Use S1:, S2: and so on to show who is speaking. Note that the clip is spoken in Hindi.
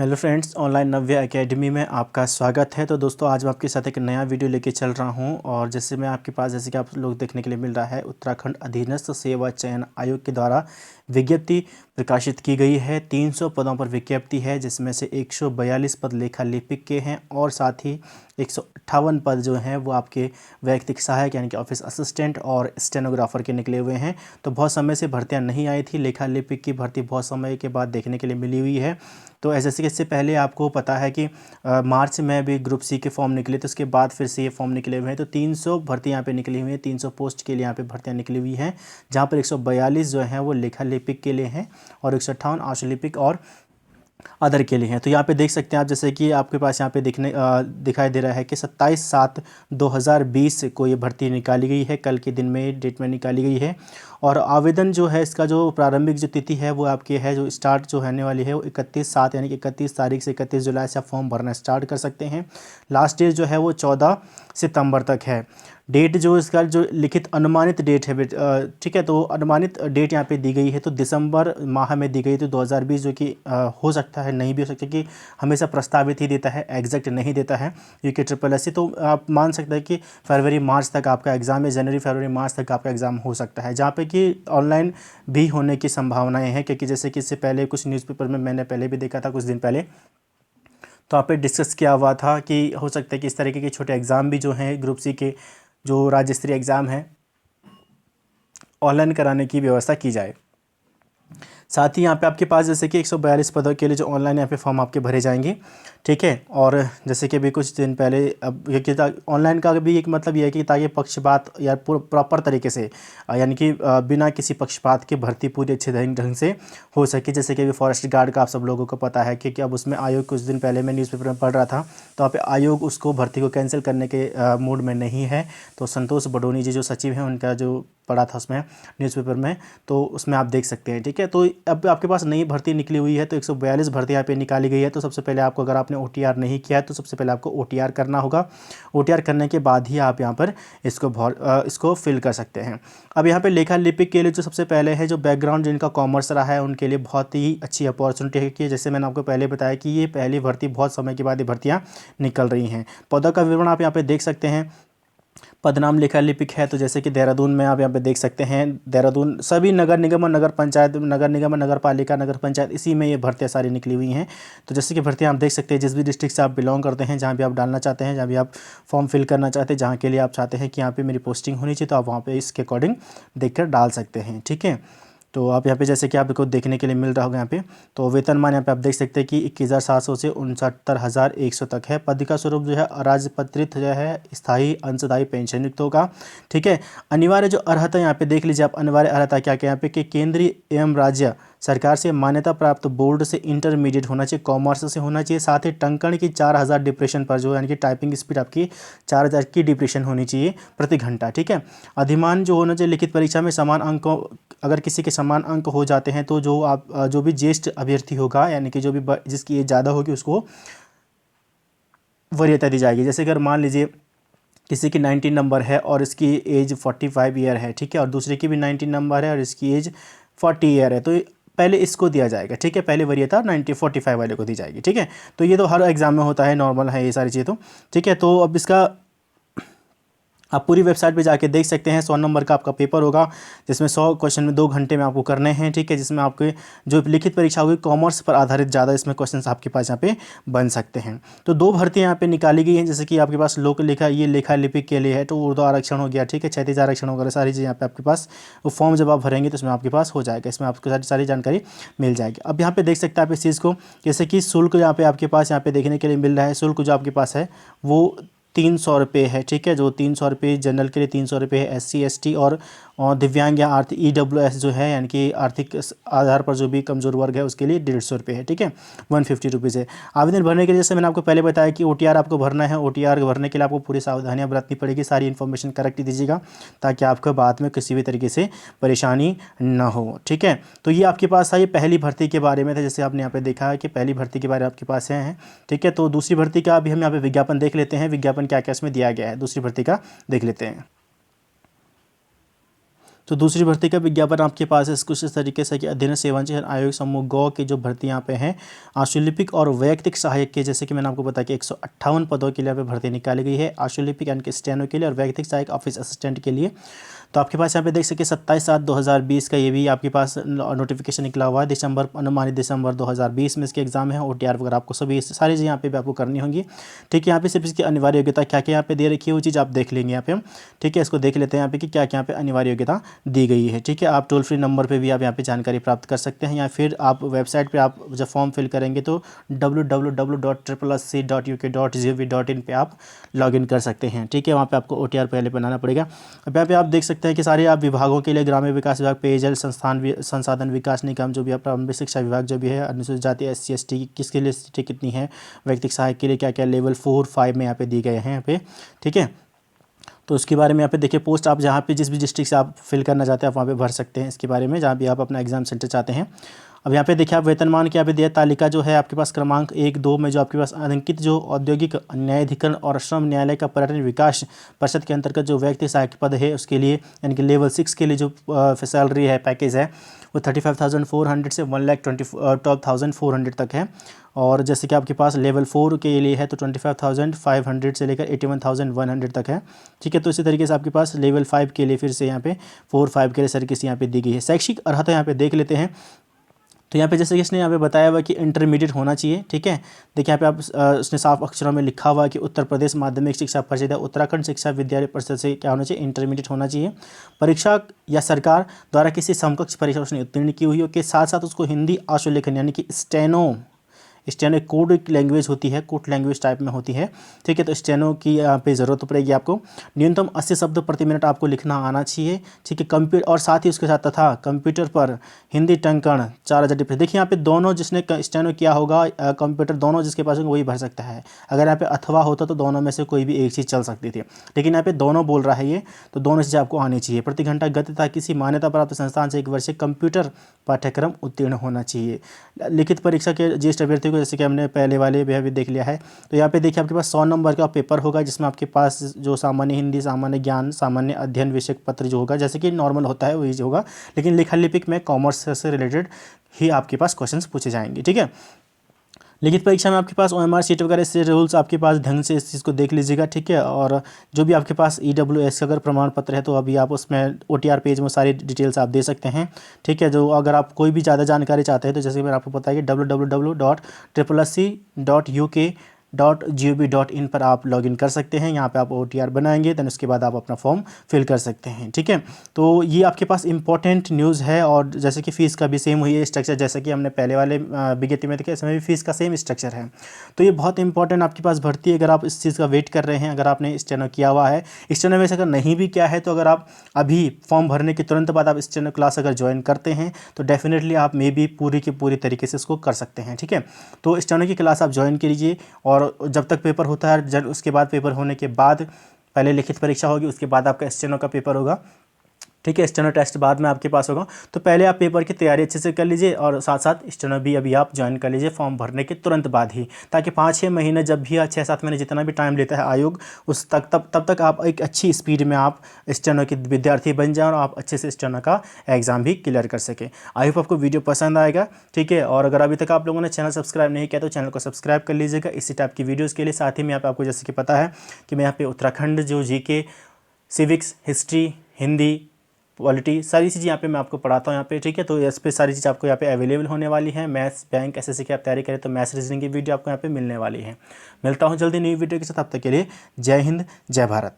S1: हेलो फ्रेंड्स, ऑनलाइन नव्य एकेडमी में आपका स्वागत है। तो दोस्तों, आज मैं आपके साथ एक नया वीडियो लेके चल रहा हूं और जैसे मैं आपके पास जैसे कि आप लोग देखने के लिए मिल रहा है, उत्तराखंड अधीनस्थ सेवा चयन आयोग के द्वारा विज्ञप्ति प्रकाशित की गई है। 300 पदों पर विज्ञप्ति है, जिसमें से 142 पद लेखा लिपिक के हैं और साथ ही 158 पद जो हैं वो आपके वैयक्तिक सहायक यानी कि ऑफिस असिस्टेंट और स्टेनोग्राफर के निकले हुए हैं। तो बहुत समय से भर्तियां नहीं आई थी, लेखा लिपिक की भर्ती बहुत समय के बाद देखने के लिए मिली हुई है। तो एसएससी से पहले आपको पता है कि मार्च में भी ग्रुप सी के फॉर्म निकले, तो उसके बाद फिर से ये फॉर्म निकले हुए हैं। तो 300 भर्ती यहाँ पे निकली हुई हैं, 300 पोस्ट के लिए यहाँ पे भर्तियाँ निकली हुई हैं, जहाँ पर 142 जो हैं वो लेखा लिपिक के लिए हैं और 158 आशु लिपिक और अदर के लिए हैं। तो यहाँ पे देख सकते हैं आप, जैसे कि आपके पास यहाँ पे दिखाई दे रहा है कि 27/7/2020 को ये भर्ती निकाली गई है। कल के दिन में डेट में निकाली गई है और आवेदन जो है इसका जो प्रारंभिक जो तिथि है वो आपकी है, जो स्टार्ट जो होने वाली है वो 31/7 यानी कि 31 तारीख से 31 जुलाई से आप फॉर्म भरना स्टार्ट कर सकते हैं। लास्ट डेट जो है वो 14 सितंबर तक है। डेट जो इसका जो लिखित अनुमानित डेट है, ठीक है, तो अनुमानित डेट यहाँ पे दी गई है तो दिसंबर माह में दी गई। तो 2020 जो कि हो सकता है, नहीं भी हो सकता, कि हमेशा प्रस्तावित ही देता है, एग्जैक्ट नहीं देता है यूके SSSC। तो आप मान सकते हैं कि फरवरी मार्च तक आपका एग्ज़ाम है, जनवरी फरवरी मार्च तक आपका एग्ज़ाम हो सकता है, जहाँ पे कि ऑनलाइन भी होने की संभावनाएँ हैं। क्योंकि जैसे कि इससे पहले कुछ न्यूज़पेपर में मैंने पहले भी देखा था कुछ दिन पहले, तो आप पे डिस्कस किया हुआ था कि हो सकता है कि इस तरीके के छोटे एग्ज़ाम भी जो हैं ग्रुप सी के जो राज्य स्तरीय एग्ज़ाम है ऑनलाइन कराने की व्यवस्था की जाए। साथ ही यहाँ पे आपके पास जैसे कि 142 पदों के लिए जो ऑनलाइन यहाँ पे फॉर्म आपके भरे जाएंगे, ठीक है। और जैसे कि अभी कुछ दिन पहले अब ये ऑनलाइन का भी एक मतलब ये है कि ताकि पक्षपात या प्रॉपर तरीके से यानी कि बिना किसी पक्षपात के भर्ती पूरी अच्छे ढंग से हो सके। जैसे कि अभी फॉरेस्ट गार्ड का आप सब लोगों को पता है कि अब उसमें आयोग कुछ दिन पहले मैं न्यूज़पेपर में पढ़ रहा था, तो आप आयोग उसको भर्ती को कैंसिल करने के मूड में नहीं है। तो संतोष बडोनी जी जो सचिव हैं, उनका जो पढ़ा था उसमें न्यूज़पेपर में, तो उसमें आप देख सकते हैं, ठीक है। तो अब आपके पास नई भर्ती निकली हुई है, तो 142 भर्ती यहाँ पे निकाली गई है। तो सबसे पहले आपको, अगर आपने OTR नहीं किया है तो सबसे पहले आपको OTR करना होगा। OTR करने के बाद ही आप यहाँ पर इसको फिल कर सकते हैं। अब यहाँ पे लेखा लिपिक के लिए जो सबसे पहले है, जो बैकग्राउंड जिनका कॉमर्स रहा है उनके लिए बहुत ही अच्छी अपॉर्चुनिटी है कि जैसे मैंने आपको पहले बताया कि ये पहली भर्ती, बहुत समय के बाद ये भर्तियाँ निकल रही हैं। पदों का विवरण आप यहाँ पे देख सकते हैं। पदनाम लेखा लिपिक है, तो जैसे कि देहरादून में आप यहाँ पे देख सकते हैं, देहरादून सभी नगर निगम और नगर पंचायत, नगर निगम, नगर पालिका, नगर पंचायत, इसी में ये भर्तियाँ सारी निकली हुई हैं। तो जैसे कि भर्तियाँ आप देख सकते हैं, जिस भी डिस्ट्रिक्ट से आप बिलोंग करते हैं, जहाँ भी आप डालना चाहते हैं, जहाँ भी आप फॉर्म फिल करना चाहते हैं, जहाँ के लिए आप चाहते हैं कि यहाँ पर मेरी पोस्टिंग होनी चाहिए, तो आप वहाँ पर इसके अकॉर्डिंग देख कर डाल सकते हैं, ठीक है। तो आप यहाँ पे जैसे कि आपको देखने के लिए मिल रहा होगा यहाँ पे, तो वेतनमान यहाँ पे आप देख सकते हैं कि 21,700 से 69,100 तक है। पद का स्वरूप जो है अराजपत्रित जो है स्थायी अंशदायी पेंशन युक्त होगा, ठीक है। अनिवार्य जो अर्हता यहाँ पे देख लीजिए आप, अनिवार्य अर्हता क्या क्या यहाँ पे कि केंद्रीय एवं राज्य सरकार से मान्यता प्राप्त बोर्ड से इंटरमीडिएट होना चाहिए, कॉमर्स से होना चाहिए। साथ ही टंकण की 4,000 डिप्रेशन पर जो यानी कि टाइपिंग स्पीड आपकी 4,000 की डिप्रेशन होनी चाहिए प्रति घंटा, ठीक है। अधिमान जो होना चाहिए, लिखित परीक्षा में समान अंकों, अगर किसी के समान अंक हो जाते हैं तो जो भी ज्येष्ठ अभ्यर्थी होगा यानी कि जो भी जिसकी एज ज़्यादा होगी उसको वरीयता दी जाएगी। जैसे अगर मान लीजिए किसी की 19 नंबर है और इसकी एज 45 ईयर है, ठीक है, और दूसरे की भी 19 नंबर है और इसकी एज 40 ईयर है, तो पहले इसको दिया जाएगा, ठीक है। पहले वरीयता 45 वाले को दी जाएगी, ठीक है। तो ये तो हर एग्जाम में होता है, नॉर्मल है ये सारी चीज़ें, तो ठीक है। तो अब इसका आप पूरी वेबसाइट पे जाके देख सकते हैं। 100 नंबर का आपका पेपर होगा, जिसमें 100 क्वेश्चन में 2 घंटे में आपको करने हैं, ठीक है। जिसमें आपके जो लिखित परीक्षा होगी कॉमर्स पर आधारित ज़्यादा इसमें क्वेश्चंस आपके पास यहाँ पे बन सकते हैं। तो 2 भर्तियाँ यहाँ पे निकाली गई हैं, जैसे कि आपके पास लोक लेखा, ये लेखा लिपिक के लिए है, तो उर्दू आरक्षण हो गया, ठीक है, क्षैतिज आरक्षण वगैरह सारी चीज़ यहाँ पे आपके पास, वो फॉर्म जब आप भरेंगे तो इसमें आपके पास हो जाएगा, इसमें आपको सारी जानकारी मिल जाएगी। अब यहाँ पे देख सकते हैं आप इस चीज़ को, जैसे कि शुल्क यहाँ पे आपके पास यहाँ पे देखने के लिए मिल रहा है। शुल्क जो आपके पास है वो 300 रुपये है, ठीक है। जो 300 रुपये जनरल के लिए 300 रुपये है, SC ST और दिव्यांग या आर्थिक EWS जो है यानी कि आर्थिक आधार पर जो भी कमज़ोर वर्ग है उसके लिए 150 रुपये है, ठीक है। 150 रुपीज़ है। आवेदन भरने के लिए जैसे मैंने आपको पहले बताया कि OTR आपको भरना है। OTR भरने के लिए आपको पूरी सावधानियाँ बरतनी पड़ेगी, सारी इन्फॉर्मेशन करेक्ट दीजिएगा ताकि आपको बाद में किसी भी तरीके से परेशानी ना हो, ठीक है। तो ये आपके पास था, ये पहली भर्ती के बारे में था, जैसे आपने यहाँ पे देखा है कि पहली भर्ती के बारे में आपके पास है, ठीक है। तो दूसरी भर्ती का अभी हम यहाँ पे विज्ञापन देख लेते हैं, विज्ञापन क्या क्या इसमें दिया गया है, दूसरी भर्ती का देख लेते हैं। तो दूसरी भर्ती का विज्ञापन आपके पास है कुछ इस तरीके से कि अध्ययन सेवा चयन आयोग समूह गौ की जो भर्ती यहाँ पे हैं आशुलिपिक और वैयक्तिक सहायक के, जैसे कि मैंने आपको बताया कि 158 पदों के लिए यहाँ पे भर्ती निकाली गई है आशुलिपिक यानी कि स्टेनो के लिए और वैयक्तिक सहायक ऑफिस असिस्टेंट के लिए। तो आपके पास यहाँ पे देख सके 27/7/2020 का ये भी आपके पास नोटिफिकेशन निकला हुआ है। दिसंबर, अनुमानित दिसंबर 2020 में इसके एग्जाम है। OTR वगैरह आपको सभी सारी चीज़ें यहाँ पे भी आपको करनी होंगी। ठीक है, यहाँ पे सिर्फ इसकी अनिवार्य योग्यता क्या क्या यहाँ पे दे रखी है वो चीज़ आप देख लेंगे यहाँ पे हम। ठीक है, इसको देख लेते हैं यहाँ पे कि क्या क्या यहाँ पे अनिवार्य योग्यता दी गई है। ठीक है, आप टोल फ्री नंबर पर भी आप यहाँ पे जानकारी प्राप्त कर सकते हैं या फिर आप वेबसाइट पर आप जब फॉर्म फिल करेंगे तो www.sssc.uk.gov.in पे आप लॉगिन कर सकते हैं। ठीक है, वहाँ पे आपको OTR पहले बनाना पड़ेगा। अब यहाँ पे आप देख सकते हैं कि सारे आप विभागों के लिए ग्रामीण विकास विभाग, पेयजल संसाधन विकास निगम जो भी है, प्रारंभिक शिक्षा विभाग जो भी है, अनुसूचित जाति SC/ST की किसके लिए सीटें कितनी है, व्यक्तिगत सहायक के लिए क्या क्या लेवल 4, 5 में यहाँ पे दी गए हैं यहाँ पे। ठीक है, तो उसके बारे में यहाँ पे देखिए पोस्ट आप जहाँ पे जिस भी डिस्ट्रिक्ट से आप फिल करना चाहते हैं आप वहाँ पे भर सकते हैं इसके बारे में, जहाँ भी आप अपना एग्जाम सेंटर चाहते हैं। अब यहाँ पे देखिए आप वेतनमान की यहाँ पे दिया तालिका जो है आपके पास क्रमांक 1-2 में जो आपके पास अंकित जो औद्योगिक न्यायाधिकरण और श्रम न्यायालय का पर्यटन विकास परिषद के अंतर्गत जो व्यक्ति सहायक पद है उसके लिए यानी कि लेवल 6 के लिए जो सैलरी है, पैकेज है वो 35,400 से 1,12,400 तक है। और जैसे कि आपके पास लेवल 4 के लिए है तो 25,500 से लेकर 81,100 तक है। ठीक है, तो इसी तरीके से आपके पास लेवल 5 के लिए फिर से यहाँ पे 4-5 के लिए सर्किस यहाँ पे दी गई है। शैक्षिक अर्हता यहाँ पे देख लेते हैं। तो यहाँ पे जैसे कि इसने यहाँ पे बताया हुआ कि इंटरमीडिएट होना चाहिए। ठीक है, देखिए यहाँ पे आप उसने साफ अक्षरों में लिखा हुआ कि उत्तर प्रदेश माध्यमिक शिक्षा परिषद या उत्तराखंड शिक्षा विद्यालय परिषद से क्या होना चाहिए, इंटरमीडिएट होना चाहिए। परीक्षा या सरकार द्वारा किसी समकक्ष परीक्षा उसने उत्तीर्ण की हुई हो के साथ साथ उसको हिंदी आशुलेखन यानी कि स्टेनो एक कोड लैंग्वेज होती है, कोड लैंग्वेज टाइप में होती है। ठीक है, तो स्टेनो की यहाँ पे ज़रूरत पड़ेगी आपको। न्यूनतम 80 शब्द प्रति मिनट आपको लिखना आना चाहिए। ठीक है, कंप्यूटर और साथ ही उसके साथ तथा कंप्यूटर पर हिंदी टंकण 4000 डिप्रेस। देखिए यहाँ पे दोनों जिसने स्टेनो किया होगा कंप्यूटर दोनों जिसके पास होगा वही भर सकता है। अगर यहाँ पे अथवा होता तो दोनों में से कोई भी एक चीज़ चल सकती थी, लेकिन यहाँ पे दोनों बोल रहा है ये, तो दोनों चीज़ें आपको आनी चाहिए। प्रति घंटा गति तथा किसी मान्यता प्राप्त संस्थान से 1 वर्षीय कंप्यूटर पाठ्यक्रम उत्तीर्ण होना चाहिए। लिखित परीक्षा के ज्येष्ठ अभ्यर्थी को जैसे कि हमने पहले वाले भी देख लिया है। तो यहाँ पे देखिए आपके पास 100 नंबर का पेपर होगा जिसमें आपके पास जो सामान्य हिंदी, सामान्य ज्ञान, सामान्य अध्ययन विषयक पत्र जो होगा जैसे कि नॉर्मल होता है वही होगा, लेकिन लिखा लिपिक में कॉमर्स से रिलेटेड ही आपके पास क्वेश्चंस पूछे जाएंगे। ठीक है, लिखित परीक्षा में आपके पास OMR शीट वगैरह से रूल्स आपके पास ढंग से इस चीज़ को देख लीजिएगा। ठीक है, और जो भी आपके पास EWS का अगर प्रमाण पत्र है तो अभी आप उसमें OTR पेज में सारी डिटेल्स आप दे सकते हैं। ठीक है, जो अगर आप कोई भी ज़्यादा जानकारी चाहते हैं तो जैसे कि मैंने आपको बताया कि www.sssc.uk.gov.in पर आप लॉगिन कर सकते हैं। यहाँ पे आप OTR बनाएंगे, देन उसके बाद आप अपना फॉर्म फिल कर सकते हैं। ठीक है, तो ये आपके पास इंपॉर्टेंट न्यूज़ है। और जैसे कि फ़ीस का भी सेम हुई है स्ट्रक्चर, जैसे कि हमने पहले वाले विज्ञप्ति में देखा, इसमें भी फ़ीस का सेम स्ट्रक्चर है। तो ये बहुत इंपॉर्टेंट आपके पास भर्ती है। अगर आप इस चीज़ का वेट कर रहे हैं, अगर आपने स्टेनो किया हुआ है, स्टेनो में से अगर नहीं भी किया है तो अगर आप अभी फॉर्म भरने के तुरंत बाद आप स्टेनो क्लास अगर ज्वाइन करते हैं तो डेफिनेटली आप मे बी पूरी की पूरी तरीके से इसको कर सकते हैं। ठीक है, तो स्टेनो की क्लास आप ज्वाइन कीजिए और जब तक पेपर होता है, जब उसके बाद पेपर होने के बाद पहले लिखित परीक्षा होगी, उसके बाद आपका स्टेनो का पेपर होगा। ठीक है, स्टेनो टेस्ट बाद में आपके पास होगा, तो पहले आप पेपर की तैयारी अच्छे से कर लीजिए और साथ साथ स्टेनो भी अभी आप ज्वाइन कर लीजिए फॉर्म भरने के तुरंत बाद ही, ताकि 5-6 महीने जब भी 6-7 महीने जितना भी टाइम लेता है आयोग उस तक तब तक आप एक अच्छी स्पीड में आप स्टेनो के विद्यार्थी बन जाएं और आप अच्छे से स्टेनो का एग्ज़ाम भी क्लियर कर सकें। आई होप आपको वीडियो पसंद आएगा। ठीक है, और अगर अभी तक आप लोगों ने चैनल सब्सक्राइब नहीं किया तो चैनल को सब्सक्राइब कर लीजिएगा इसी टाइप की वीडियोज़ के लिए। साथ ही में यहाँ पे आपको जैसे कि पता है कि मैं यहाँ पे उत्तराखंड जो GK, civics, history, Hindi, polity सारी चीज़ यहाँ पे मैं आपको पढ़ाता हूँ यहाँ पे। ठीक है, तो इस पे सारी चीज़ आपको यहाँ पे अवेलेबल होने वाली है। मैथ्स, बैंक, SSC की आप तैयारी करें तो मैथ्स रीजनिंग की वीडियो आपको यहाँ पे मिलने वाली है। मिलता हूँ जल्दी नई वीडियो के साथ, तब तक के लिए जय हिंद, जय भारत।